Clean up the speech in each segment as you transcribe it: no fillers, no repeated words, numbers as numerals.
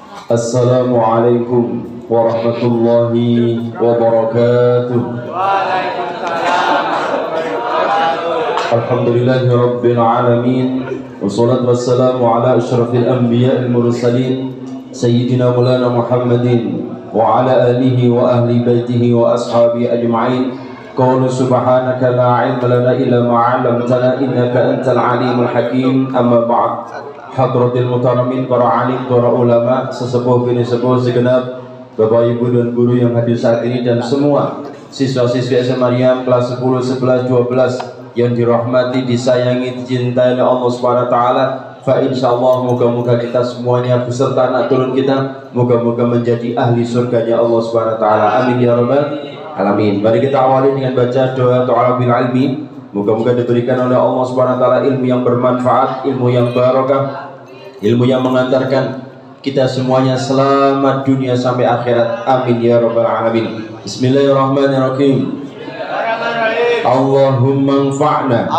Assalamualaikum warahmatullahi wabarakatuh. Waalaikumsalam warahmatullahi wabarakatuh. Alhamdulillahi rabbil alamin. Wassalatu wassalamu ala asyrafil anbiya'il mursalin sayyidina maulana Muhammadin wa ala alihi wa ahli baitihi wa ashabihi ajma'in. Qala subhanaka la ilma lana illa ma 'allamtana innaka antal alimul hakim. Amma ba'd. Hadratil mutaramin, para alim, para ulama, sesepuh bini sepuh segenap Bapak Ibu dan guru yang hadir saat ini, dan semua siswa-siswi SMA Maryam kelas 10, 11, 12 yang dirahmati, disayangi, dicintai oleh Allah Subhanahu wa taala. Fa insyaallah moga-moga kita semuanya beserta anak turun kita moga-moga menjadi ahli surganya Allah Subhanahu wa taala. Amin ya rabbal alamin. Mari kita awali dengan baca doa ta'awubil ilmi. Moga-moga diberikan oleh Allah Subhanahu wa taala ilmu yang bermanfaat, ilmu yang barakah, ilmu yang mengantarkan kita semuanya selamat dunia sampai akhirat. Amin ya rabbal alamin. Bismillahirrahmanirrahim. Allahumma anfa'na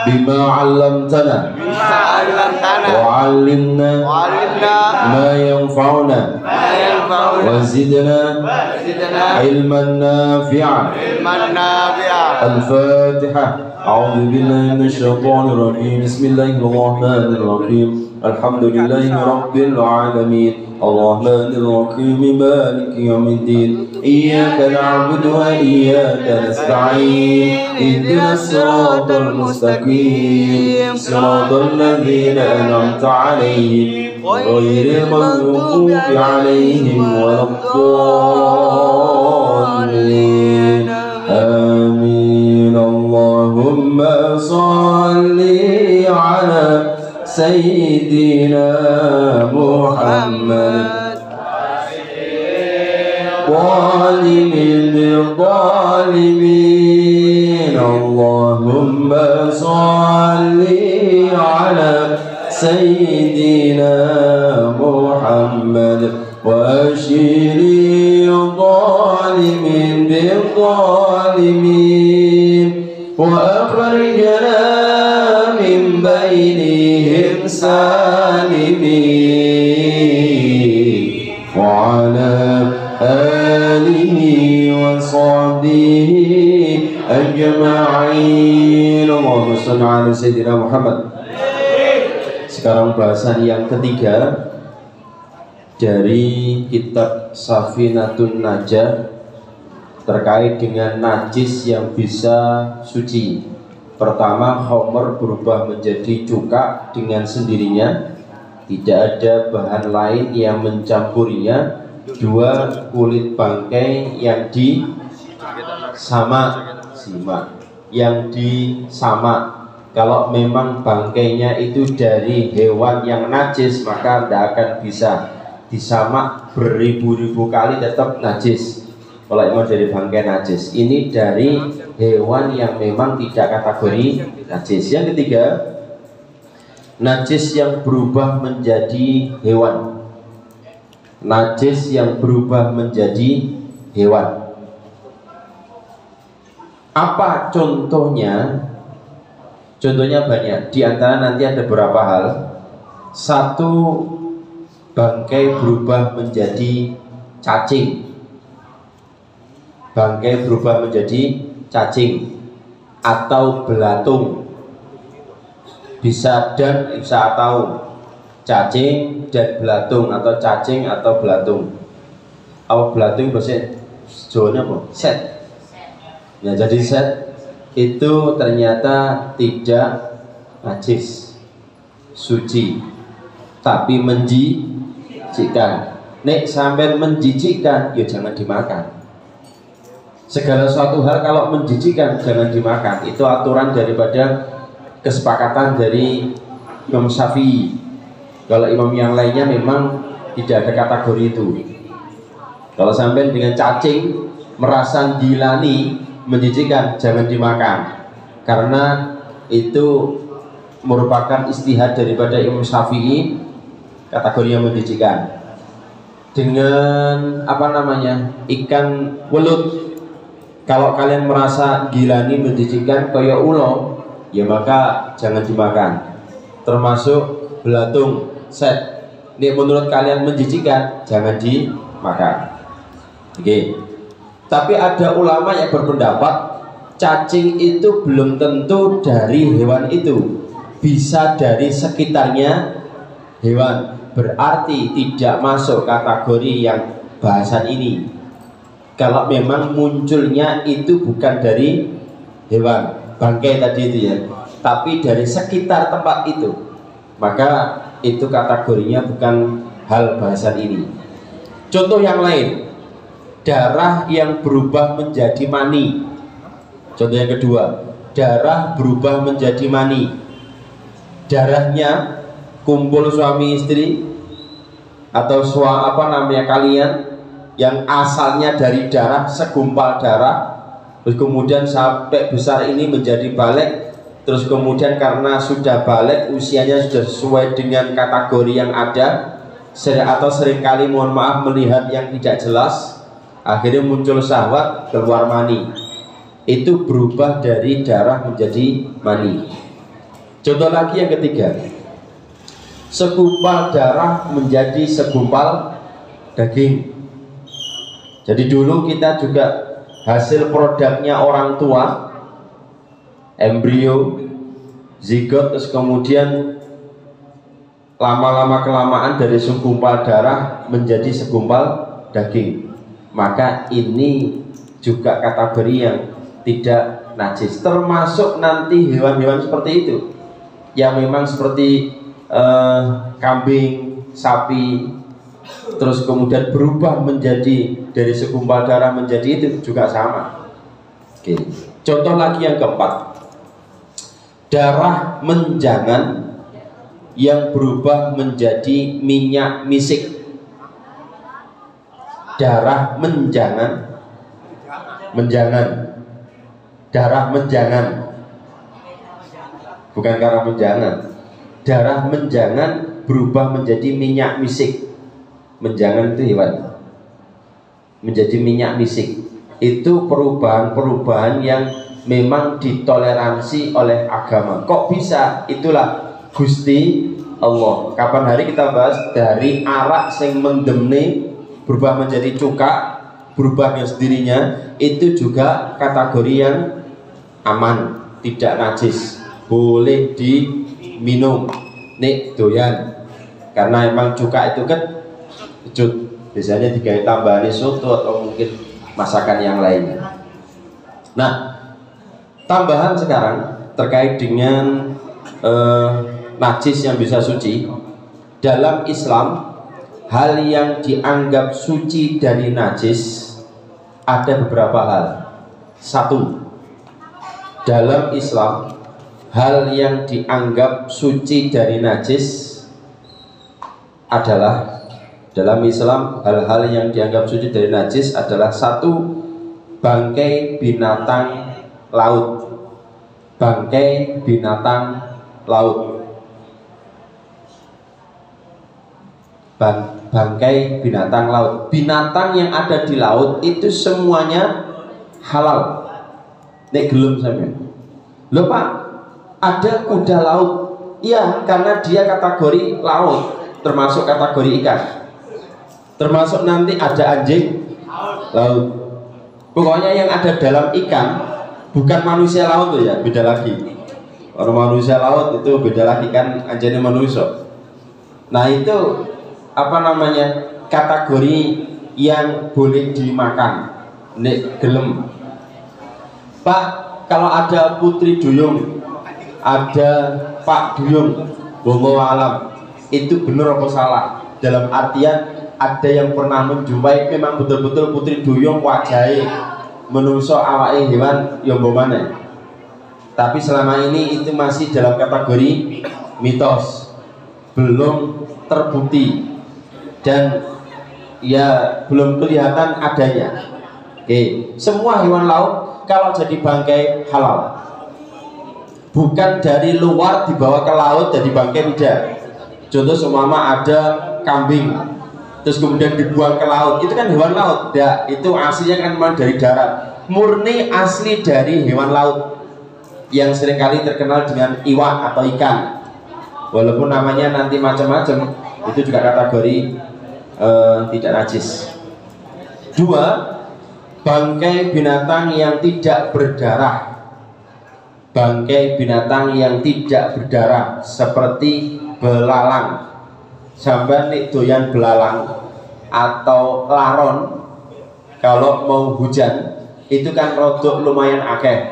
bima 'allamtana wa 'allimna ma yanfa'una wa zidna ilman nafi'an. Al-Fatihah. A'udzu billahi minasyaitonir rajim. Bismillahirrahmanirrahim. Alhamdulillahi rabbil alamin. Arrahmanir rahim. Maliki yaumiddin. Iyyaka na'budu wa iyyaka nasta'in. Ihdinas siratal mustaqim. Siratal ladzina an'amta 'alaihim ghairil maghdubi 'alaihim waladdallin. Amin. Allahumma shalli ala Sayyidina Muhammad Zalimin zalimin. Allahumma shalli ala Sayyidina Muhammad wa ashiri zalimin zalimin wa akhrijna min bainihim salimin wa ala alihi wa sahbihi ajma'in. Allahumma shalli ala Sayyidina Muhammad. Sekarang bahasan yang ketiga dari kitab Safinatun Najah terkait dengan najis yang bisa suci. Pertama, khamr berubah menjadi cuka dengan sendirinya, tidak ada bahan lain yang mencampurinya. Dua, kulit bangkai yang disamak. Kalau memang bangkainya itu dari hewan yang najis, maka tidak akan bisa disamak beribu-ribu kali, tetap najis. Kalau memang dari bangkai najis, ini dari hewan yang memang tidak kategori najis. Yang ketiga, najis yang berubah menjadi hewan. Najis yang berubah menjadi hewan. Apa contohnya? Contohnya banyak. Di antara nanti ada beberapa hal. Satu, bangkai berubah menjadi cacing. Bangkai berubah menjadi cacing atau belatung. Bisa dan bisa atau cacing dan belatung, atau cacing atau belatung. Apa belatung bahasa Jawanya apa? Set. Ya, jadi set itu ternyata tidak najis, suci, tapi menjijikkan. Nek sampai menjijikkan, ya jangan dimakan. Segala suatu hal kalau menjijikkan jangan dimakan. Itu aturan daripada kesepakatan dari Imam Syafi'i. Kalau imam yang lainnya memang tidak ada kategori itu. Kalau sampai dengan cacing merasa gilani, menjijikkan, jangan dimakan. Karena itu merupakan istihad daripada Imam Syafi'i, kategori yang menjijikkan. Dengan ikan welut, kalau kalian merasa gilani, menjijikkan kayak ulo, ya maka jangan dimakan. Termasuk belatung, set. Nek menurut kalian menjijikan, jangan dimakan. Oke. Tapi ada ulama yang berpendapat cacing itu belum tentu dari hewan itu, bisa dari sekitarnya hewan, berarti tidak masuk kategori yang bahasan ini. Kalau memang munculnya itu bukan dari hewan, bangkai tadi itu ya, tapi dari sekitar tempat itu, maka itu kategorinya bukan hal bahasan ini. Contoh yang lain, darah yang berubah menjadi mani. Contoh yang kedua, darah berubah menjadi mani. Darahnya kumpul suami istri atau kalian yang asalnya dari darah, segumpal darah, terus kemudian sampai besar ini menjadi balik, terus kemudian karena sudah balik, usianya sudah sesuai dengan kategori yang ada, atau seringkali mohon maaf melihat yang tidak jelas, akhirnya muncul syahwat, keluar mani. Itu berubah dari darah menjadi mani. Contoh lagi yang ketiga, segumpal darah menjadi segumpal daging. Jadi dulu kita juga hasil produknya orang tua, embrio, zigot, terus kemudian lama-lama kelamaan dari segumpal darah menjadi segumpal daging. Maka ini juga kategori yang tidak najis, termasuk nanti hewan-hewan seperti itu yang memang seperti kambing, sapi, terus kemudian berubah menjadi dari segumpal darah menjadi itu juga sama. Oke. Contoh lagi yang keempat, darah menjangan yang berubah menjadi minyak misik. Darah menjangan, darah menjangan, bukan darah menjangan. Darah menjangan berubah menjadi minyak misik. Menjangan itu hewan, menjadi minyak misik. Itu perubahan-perubahan yang memang ditoleransi oleh agama. Kok bisa? Itulah Gusti Allah. Kapan hari kita bahas dari arak sing mendemne berubah menjadi cuka, berubah dengan sendirinya, itu juga kategori yang aman, tidak najis, boleh diminum. Nek doyan, karena emang cuka itu kan kecut, biasanya digawe tambahan soto atau mungkin masakan yang lainnya. Nah, tambahan sekarang terkait dengan najis yang bisa suci. Dalam Islam, hal yang dianggap suci dari najis ada beberapa hal. Satu, dalam Islam, hal yang dianggap suci dari najis adalah, dalam Islam hal-hal yang dianggap suci dari najis adalah satu, bangkai binatang laut. Bangkai binatang laut. Bangkai binatang laut. Binatang yang ada di laut itu semuanya halal. Nek gelem sampean. Lho Pak, ada kuda laut. Iya, karena dia kategori laut, termasuk kategori ikan. Termasuk nanti ada anjing laut. Pokoknya yang ada dalam ikan, bukan manusia laut tuh ya, beda lagi. Orang manusia laut itu beda lagi, kan anjingnya manusia. Nah itu kategori yang boleh dimakan. Nek gelem. Pak, kalau ada putri duyung, ada Pak duyung, wallahu alam, itu benar apa salah? Dalam artian ada yang pernah menjumpai memang betul-betul putri duyung wajahnya menungso awake hewan yang mana. Tapi selama ini itu masih dalam kategori mitos, belum terbukti dan ya belum kelihatan adanya. Oke, semua hewan laut kalau jadi bangkai halal, bukan dari luar dibawa ke laut jadi bangkai, tidak. Contoh seumpama ada kambing terus kemudian dibuang ke laut, itu kan hewan laut, ya, itu aslinya kan memang dari darat, murni asli dari hewan laut yang seringkali terkenal dengan iwak atau ikan, walaupun namanya nanti macam-macam, itu juga kategori tidak najis. 2, bangkai binatang yang tidak berdarah. Bangkai binatang yang tidak berdarah seperti belalang. Sampai nih doyan belalang atau laron, kalau mau hujan itu kan rodok lumayan akeh.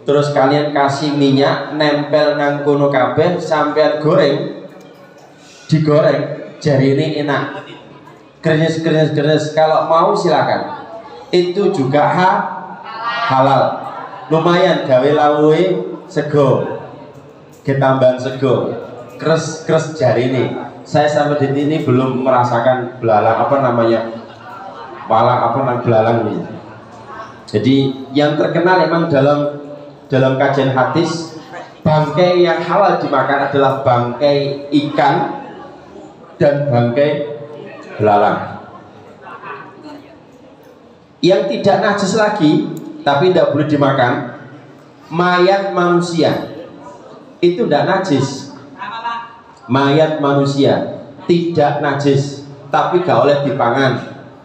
Terus kalian kasih minyak nempel nang kono kabeh, sampean goreng, digoreng, jari ini enak, krenyes. Kalau mau silakan, itu juga halal. Lumayan gawe lawuhe sego, ketambahan sego, kres jari ini. Saya sampai di sini belum merasakan belalang belalang ini. Jadi yang terkenal memang dalam kajian hadis, bangkai yang halal dimakan adalah bangkai ikan dan bangkai belalang. Yang tidak najis lagi tapi tidak boleh dimakan, mayat manusia. Itu tidak najis. Mayat manusia tidak najis, tapi gak oleh dipangan.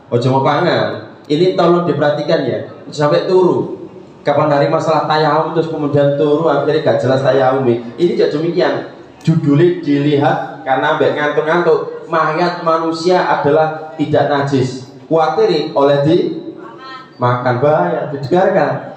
Ojo mau pangan. Ini tolong diperhatikan ya, sampai turu. Kapan hari masalah tayamum terus kemudian turu akhirnya gak jelas tayamum. Ini tidak demikian. Judulnya dilihat karena ambek ngantuk-ngantuk. Mayat manusia adalah tidak najis. Kuatiri oleh dimakan, bahaya, didengarkan.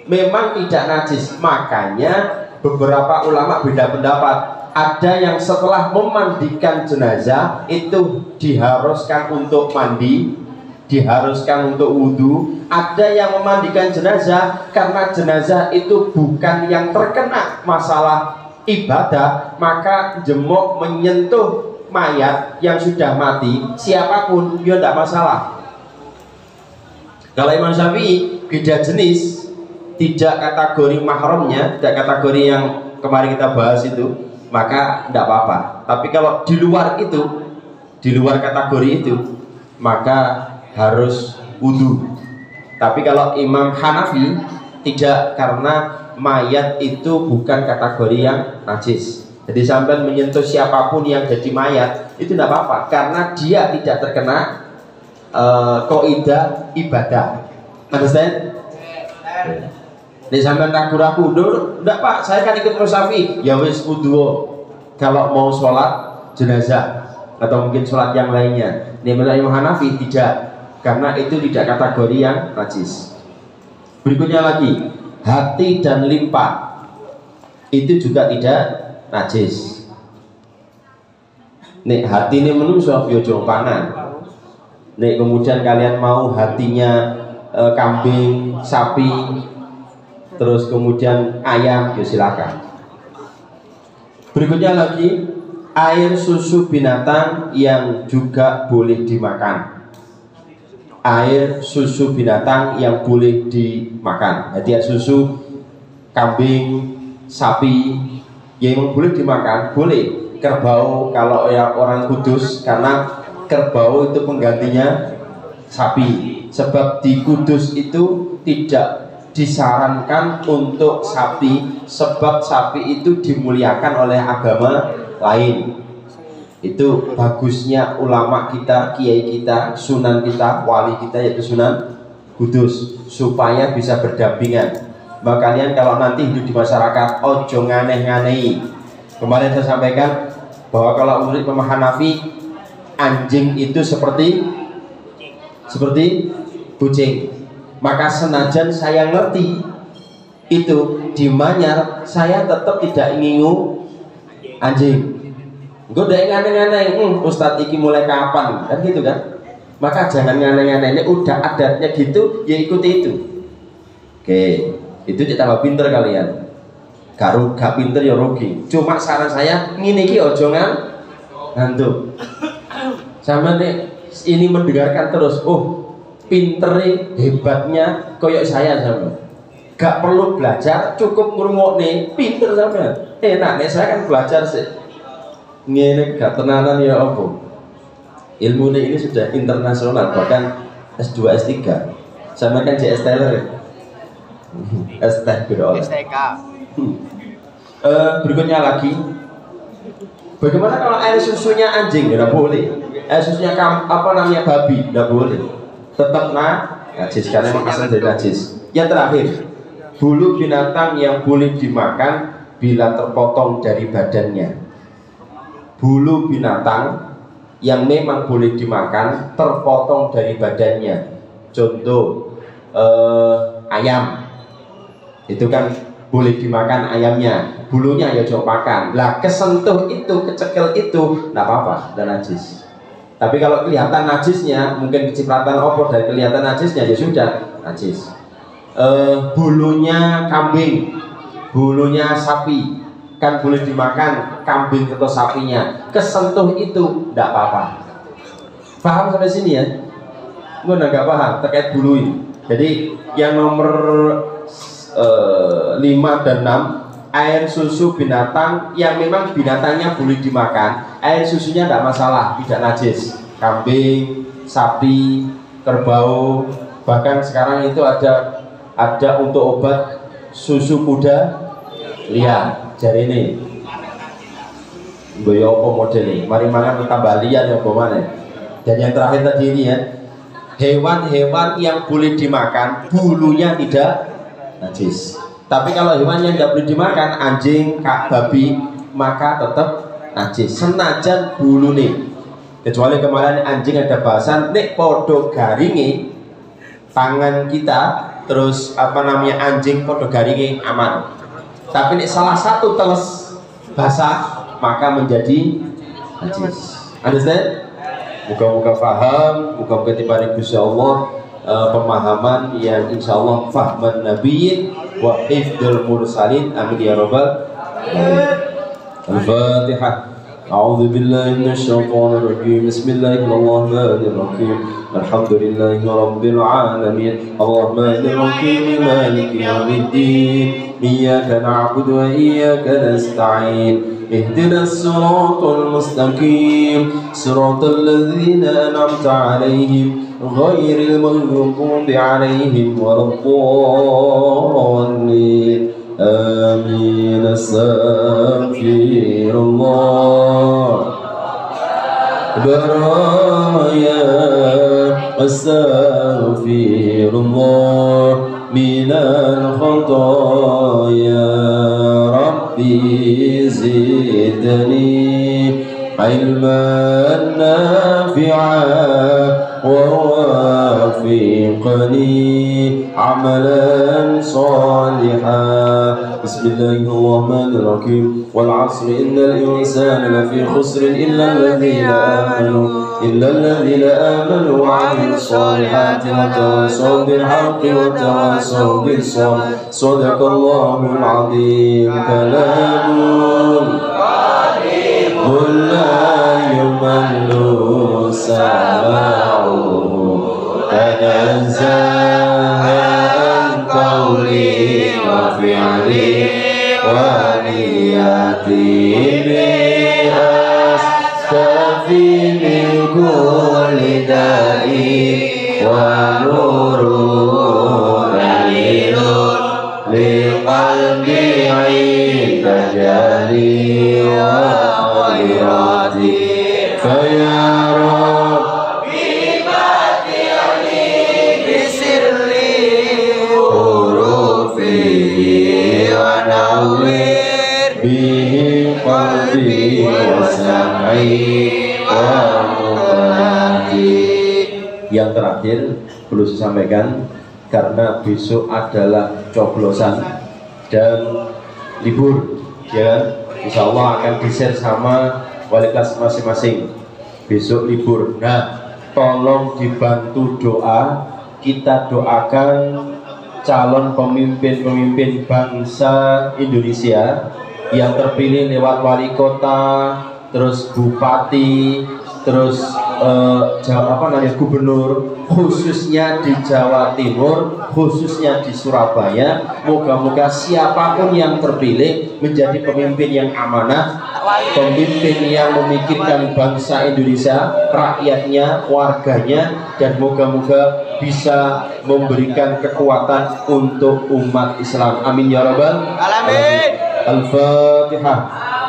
Memang tidak najis. Makanya beberapa ulama beda pendapat. Ada yang setelah memandikan jenazah itu diharuskan untuk mandi, diharuskan untuk wudhu. Ada yang memandikan jenazah karena jenazah itu bukan yang terkena masalah ibadah, maka jemuk menyentuh mayat yang sudah mati siapapun dia tidak masalah. Kalau Imam Syafi'i beda jenis, tidak kategori mahramnya, tidak kategori yang kemarin kita bahas itu, maka tidak apa-apa. Tapi kalau di luar itu, di luar kategori itu, maka harus wudhu. Tapi kalau Imam Hanafi tidak, karena mayat itu bukan kategori yang najis. Jadi sampai menyentuh siapapun yang jadi mayat itu tidak apa-apa, karena dia tidak terkena kaidah ibadah. Understand? Nih sampai ragu-ragu, enggak Pak, saya kan ikut Syafi'i. Ya wis wudhu kalau mau sholat jenazah atau mungkin sholat yang lainnya. Nih menurut Imam Hanafi tidak, karena itu tidak kategori yang najis. Berikutnya lagi, hati dan limpa itu juga tidak najis. Nih hati ini menungso yo panan. Nih kemudian kalian mau hatinya kambing, sapi, terus kemudian ayam, ya silakan. Berikutnya lagi, air susu binatang yang juga boleh dimakan. Air susu binatang yang boleh dimakan. Jadi susu kambing, sapi yang boleh dimakan, boleh. Kerbau kalau ya orang Kudus, karena kerbau itu penggantinya sapi. Sebab di Kudus itu tidak disarankan untuk sapi, sebab sapi itu dimuliakan oleh agama lain. Itu bagusnya ulama kita, kiai kita, sunan kita, wali kita, yaitu Sunan Kudus, supaya bisa berdampingan. Maka kalian kalau nanti hidup di masyarakat, ojo nganeh-nganehi. Kemarin saya sampaikan bahwa kalau menurut Imam Hanafi, anjing itu seperti kucing. Maka senajan saya ngerti itu di Manyar, saya tetap tidak ngingu anjing. Gue udah nganeh-nganeh, Ustadz iki mulai kapan? Kan gitu kan? Maka jangan nganeh-nganeh, ini udah adatnya gitu, ya ikuti itu. Oke, itu ditambah pinter kalian. Gak pinter ya rugi. Cuma saran saya, ngini ki ojo ngantuk. Sama nih, ini mendengarkan terus, pinternya, hebatnya koyok saya sama. Gak perlu belajar, cukup ngrungokne, pinter sama. Enak nih, saya kan belajar sih. Ngene gak tenanan ya apa. Ilmu ini sudah internasional, bahkan S2, S3. Sama kan JS Taylor. STK. Berikutnya lagi, Bagaimana kalau air susunya anjing? Tidak boleh. Air susunya babi? Tidak boleh. Tetap najis karena memang asal dari najis. Yang terakhir, bulu binatang yang boleh dimakan bila terpotong dari badannya. Bulu binatang yang memang boleh dimakan terpotong dari badannya. Contoh ayam, itu kan boleh dimakan ayamnya, bulunya ya coba makan. Lah kesentuh itu, kecekel itu, tidak apa-apa, dan najis. Tapi kalau kelihatan najisnya, mungkin kecipratan opor dari kelihatan najisnya, ya sudah najis. Bulunya kambing, bulunya sapi, kan boleh dimakan kambing atau sapinya. Kesentuh itu tidak apa-apa. Paham sampai sini ya? Gue nggak paham terkait bulu ini. Jadi yang nomor 5 dan 6, air susu binatang yang memang binatangnya boleh dimakan, air susunya tidak masalah, tidak najis. Kambing, sapi, kerbau, bahkan sekarang itu ada untuk obat susu kuda liar. Jadi ini boyo model ini, mari mangan tambah liar ya mana. Dan yang terakhir tadi ini ya, hewan-hewan yang boleh dimakan bulunya tidak najis. Tapi kalau hewan yang tidak boleh dimakan, anjing, babi, maka tetap najis senajan bulu nih. Kecuali kemarin anjing ada bahasan nek podo garingi tangan kita, terus anjing podo garingi aman. Tapi nek salah satu teles basah maka menjadi najis. Understand? Muka-muka faham, muka-muka tiba-tiba insya Allah pemahaman yang insya Allah fahman nabiyyin wa hifdzul mursalin. Amin ya rabbal alamin. Al-Fatihah. A'udzu billahi minasyaitonir rajim. Bismillahirrahmanirrahim. Alhamdulillahi rabbil alamin. Arrahmanir rahim. Maliki yaumiddin. Iyyaka na'budu wa iyyaka nasta'in. اهدنا الصراط المستقيم صراط الذين أنعمت عليهم غير المغضوب عليهم ولا الضالين آمين أستغفر الله برايا أستغفر الله من الخطايا ربي زدني علما نافعا ووافقني عملا صالحا. بسم الله الرحمن الرحيم والعصر إن الإنسان لفي خسر إلا الذين آمنوا وعملوا الصالحات وتواصوا بالحق وتواصوا بالصبر. صدق الله العظيم. كلام قل لا يمل سماعه تنزه عن قولي وفعلي ونيتي بأستفي من كل داء ونور دليل لقلبي عند جلي وخيراتي فيا ربي متعني بسري حروفي ونور به قلبي وسمعي ومقلتي. Yang terakhir perlu saya sampaikan, karena besok adalah coblosan dan libur, ya, insya Allah akan di-share sama wali kelas masing-masing. Besok libur. Nah, tolong dibantu doa. Kita doakan calon pemimpin-pemimpin bangsa Indonesia yang terpilih lewat wali kota, terus bupati, terus gubernur, khususnya di Jawa Timur, khususnya di Surabaya. Moga-moga siapapun yang terpilih menjadi pemimpin yang amanah, pemimpin yang memikirkan bangsa Indonesia, rakyatnya, warganya, dan moga-moga bisa memberikan kekuatan untuk umat Islam. Amin ya rabbal alamin. Al-Fatihah.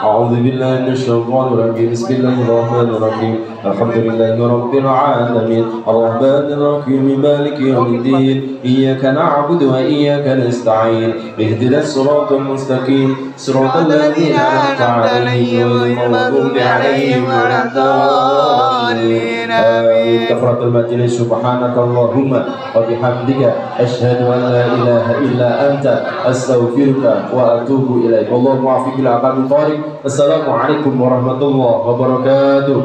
أعوذ بالله من الشيطان الرجيم بسم الله الرحمن الرحيم الحمد لله رب العالمين الرحمن الرحيم مالك يوم الدين إياك نعبد وإياك نستعين اهدنا الصراط المستقيم صراط الذين أنعمت عليهم غير المغضوب عليهم ولا الضالين آمين. كفرة المجلس سبحانك اللهم وبحمدك أشهد أن لا إله إلا أنت أستغفرك وأتوب إليك. اللهم اعف بالعقاب الطارق. السلام عليكم ورحمة الله وبركاته.